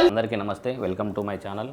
అందరికీ నమస్తే, welcome to my channel.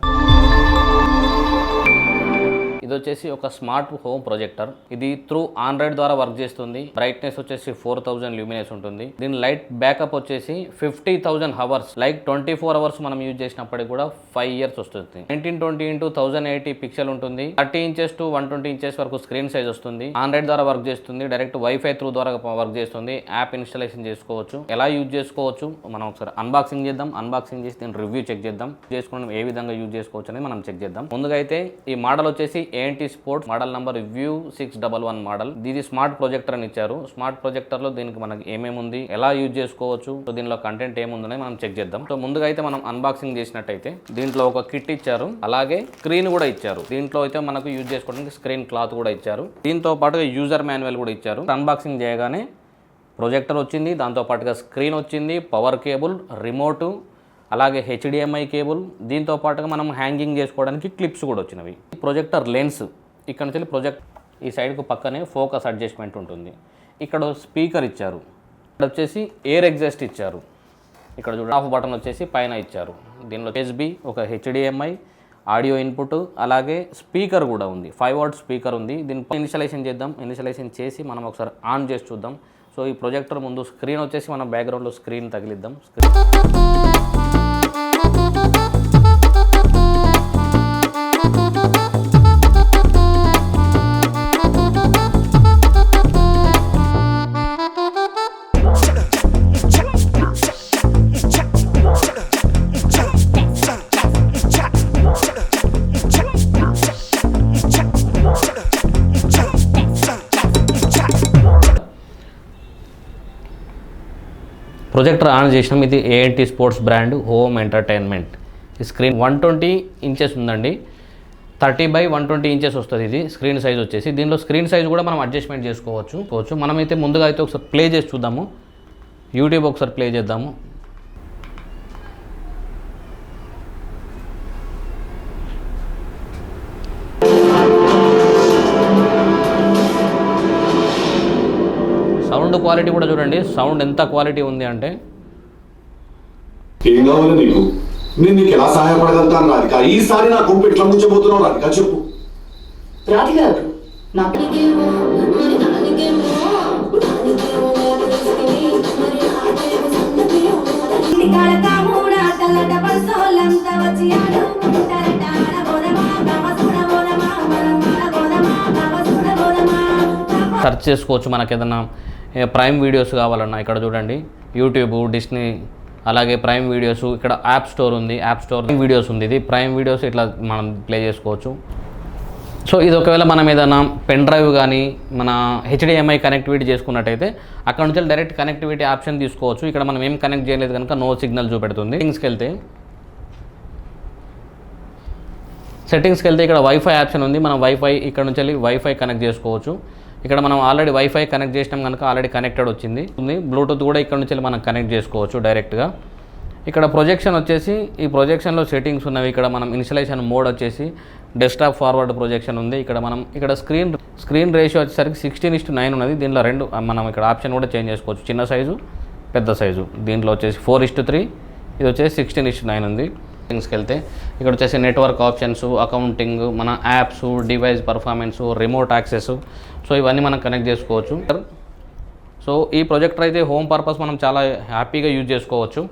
ఇది వచ్చేసి ఒక స్మార్ట్ హోమ్ ప్రొజెక్టర్. ఇది త్రూ ఆండ్రాయిడ్ ద్వారా వర్క్ చేస్తుంది. బ్రైట్నెస్ వచ్చేసి 4000 ల్యూమినెన్స్ ఉంటుంది. దీని లైట్ బ్యాకప్ వచ్చేసి 50,000 హవర్స్, లైక్ 24 అవర్స్ మనం యూజ్ చేసినప్పటికీ కూడా 5 ఇయర్స్ వస్తుంది. 1920x1080 పిక్సెల్ ఉంటుంది. 30 ఇంచెస్ టు 120 ఇంచెస్ వరకు స్క్రీన్ సైజ్ వస్తుంది. ఆండ్రాయిడ్ ద్వారా వర్క్ చేస్తుంది. డైరెక్ట్ వైఫై త్రూ ద్వారా వర్క్ చేస్తుంది. యాప్ ఇన్స్టాలేషన్ చేసుకోవచ్చు. ఎలా యూజ్ చేసుకోవచ్చు మనం ఒకసారి అన్బాక్సింగ్ చేద్దాం. అన్బాక్సింగ్ చేసి దీని రివ్యూ చెక్ చేద్దాం. చేసుకోవడం ఏ విధంగా యూజ్ చేసుకోవచ్చు అనేది మనం చెక్ చేద్దాం. ముందుగా అయితే ఈ మోడల్ వచ్చేసి ANT sports model number view 611 model. ఇది స్మార్ట్ ప్రొజెక్టర్ అని ఇచ్చారు. స్మార్ట్ ప్రొజెక్టర్ లో దీనికి మనకి ఏమేమి ఉంది, ఎలా యూజ్ చేసుకోవచ్చు, సో దీనిలో కంటెంట్ ఏముందని మనం చెక్ చేద్దాం. సో ముందుగా అయితే మనం అన్బాక్సింగ్ చేసినట్టయితే దీంట్లో ఒక కిట్ ఇచ్చారు, అలాగే స్క్రీన్ కూడా ఇచ్చారు. దీంట్లో అయితే మనకు యూజ్ చేసుకోవడానికి స్క్రీన్ క్లాత్ కూడా ఇచ్చారు. దీంతో పాటుగా యూజర్ మాన్యువల్ కూడా ఇచ్చారు. అన్బాక్సింగ్ చేయగానే ప్రొజెక్టర్ వచ్చింది, దాంతో పాటుగా స్క్రీన్ వచ్చింది, పవర్ కేబుల్, రిమోటు, అలాగే HDMI కేబుల్, దీంతో పాటుగా మనం హ్యాంగింగ్ చేసుకోవడానికి క్లిప్స్ కూడా వచ్చినవి. ప్రొజెక్టర్ లెన్స్ ఇక్కడ నుంచి ప్రొజెక్ట్ ఈ సైడ్కు పక్కనే ఫోకస్ అడ్జస్ట్మెంట్ ఉంటుంది. ఇక్కడ స్పీకర్ ఇచ్చారు. ఇక్కడ వచ్చేసి ఎయిర్ ఎగ్జాస్ట్ ఇచ్చారు. ఇక్కడ చూడండి ఆఫ్ బటన్ వచ్చేసి పైన ఇచ్చారు. దీనిలో USB, ఒక HDMI, ఆడియో ఇన్పుట్, అలాగే స్పీకర్ కూడా ఉంది. 5 వాట్ స్పీకర్ ఉంది. దీన్ని ఇనిషియలైజేషన్ చేద్దాం. ఇనిషియలైజేషన్ చేసి మనం ఒకసారి ఆన్ చేసి చూద్దాం. సో ఈ ప్రొజెక్టర్ ముందు స్క్రీన్ వచ్చేసి మనం బ్యాక్గ్రౌండ్లో స్క్రీన్ తగిలిద్దాం. ప్రొజెక్టర్ ఆన్ చేసినాం. ఇది ANT sports brand home entertainment. ఈ స్క్రీన్ 120 ఇంచెస్ ఉందండి. 30x120 ఇంచెస్ వస్తుంది ఇది స్క్రీన్ సైజ్ వచ్చేసి. దీనిలో స్క్రీన్ సైజ్ కూడా మనం అడ్జస్ట్మెంట్ చేసుకోవచ్చు. మనమైతే ముందుగా అయితే ఒకసారి ప్లే చేసి చూద్దాము. యూట్యూబ్ ఒకసారి ప్లే చేద్దాము. సౌండ్ క్వాలిటీ కూడా చూడండి, సౌండ్ ఎంత క్వాలిటీ ఉంది అంటే. ఏం కావాలి నీకు? నేను నీకు ఎలా సహాయపడగలుగుతాను రాధిక? ఈసారి నా గుంపు ఎట్లా ముంచబోతున్నావు రాధిక, చెప్పు. రాధిక సెర్చ్ చేసుకోవచ్చు. మనకి ఏదైనా ప్రైమ్ వీడియోస్ కావాలన్నా ఇక్కడ చూడండి, యూట్యూబ్, డిస్నీ, అలాగే ప్రైమ్ వీడియోస్. ఇక్కడ యాప్ స్టోర్ ఉంది. యాప్ స్టోర్ వీడియోస్ ఉంది. ఇది ప్రైమ్ వీడియోస్ ఇట్లా మనం ప్లే చేసుకోవచ్చు. సో ఇది ఒకవేళ మనం ఏదైనా పెన్ డ్రైవ్ కానీ మన HDMI కనెక్టివిటీ చేసుకున్నట్టయితే అక్కడ నుంచి డైరెక్ట్ కనెక్టివిటీ ఆప్షన్ తీసుకోవచ్చు. ఇక్కడ మనం ఏం కనెక్ట్ చేయలేదు కనుక నో సిగ్నల్ చూపెడుతుంది. సెట్టింగ్స్కి వెళ్తే ఇక్కడ వైఫై ఆప్షన్ ఉంది. మనం వైఫై ఇక్కడ నుంచి వెళ్ళి వైఫై కనెక్ట్ చేసుకోవచ్చు. ఇక్కడ మనం ఆల్రెడీ వైఫై కనెక్ట్ చేసినాం కనుక ఆల్రెడీ కనెక్టెడ్ వచ్చింది. బ్లూటూత్ కూడా ఇక్కడ నుంచి మనం కనెక్ట్ చేసుకోవచ్చు డైరెక్ట్గా. ఇక్కడ ప్రొజెక్షన్ వచ్చేసి ఈ ప్రొజెక్షన్లో సెట్టింగ్స్ ఉన్నవి. ఇక్కడ మనం ఇనిషియలైజేషన్ మోడ్ వచ్చేసి డెస్క్టాప్ ఫార్వర్డ్ ప్రొజెక్షన్ ఉంది. ఇక్కడ మనం ఇక్కడ స్క్రీన్ రేషియో వచ్చేసరికి 16:9 ఉన్నది. దీనిలో రెండు మనం ఇక్కడ ఆప్షన్ కూడా చేంజ్ చేసుకోవచ్చు, చిన్న సైజు, పెద్ద సైజు. దీంట్లో వచ్చేసి 4:3, ఇది వచ్చేసి 16:9 ఉంది. సెట్టింగ్స్కి వెళ్తే ఇక్కడ వచ్చేసి నెట్వర్క్ ఆప్షన్స్, అకౌంటింగ్, మన apps, device performance, remote access, so ఇవన్నీ మనం కనెక్ట్ చేసుకోవచ్చు. సో ఈ ప్రొజెక్టర్ అయితే హోమ్ పర్పస్ మనం చాలా హ్యాపీగా యూజ్ చేసుకోవచ్చు.